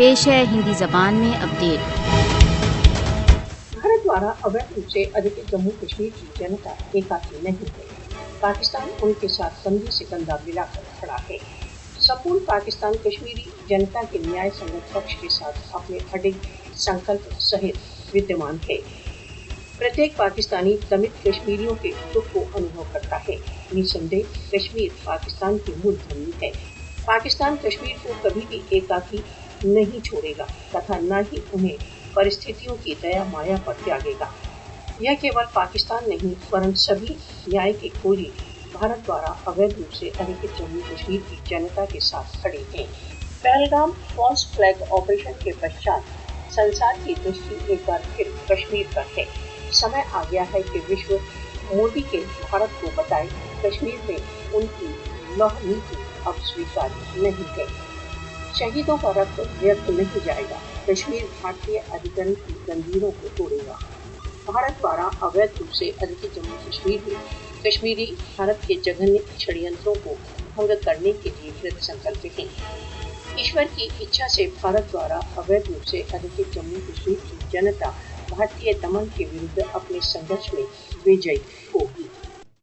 पेश है हिंदी जबान में अपडेट। भारत द्वारा अवैध रूप से अधिकृत जम्मू कश्मीर की जनता एकाकी नहीं है। पाकिस्तान उनके साथ कंधे से कंधा मिलाकर खड़ा है। संपूर्ण पाकिस्तान कश्मीरी जनता के न्याय संगत पक्ष के साथ अपने अडिग संकल्प सहित विद्यमान है। प्रत्येक पाकिस्तानी दमित कश्मीरियों के दुख को अनुभव करता है। निसंदेह कश्मीर पाकिस्तान की मूल भूमि है। पाकिस्तान कश्मीर को कभी भी एकाकी नहीं छोड़ेगा तथा न ही उन्हें परिस्थितियों की दया माया पर त्यागेगा। यह केवल पाकिस्तान नहीं वरन सभी न्याय के खोजी भारत द्वारा अवैध रूप से अधिकृत जम्मू कश्मीर की जनता के साथ खड़े हैं। पहलगाम फॉल्स फ्लैग ऑपरेशन के पश्चात संसार की दृष्टि एक बार फिर कश्मीर पर है। समय आ गया है कि विश्व मोदी के भारत को बताए कश्मीर में उनकी लौह नीति अब स्वीकार्य नहीं है। शहीदों का रक्त व्यर्थ नहीं जाएगा। कश्मीर भारतीय अधिकरण की जंजीरों को तोड़ेगा। भारत द्वारा अवैध रूप से अधिकृत जम्मू कश्मीर में कश्मीरी भारत के जघन्य षड्यंत्रों को भंग करने के लिए कृत संकल्प हैं। ईश्वर की इच्छा से भारत द्वारा अवैध रूप से अधिकृत जम्मू कश्मीर की जनता भारतीय दमन के विरुद्ध अपने संघर्ष में विजयी होगी।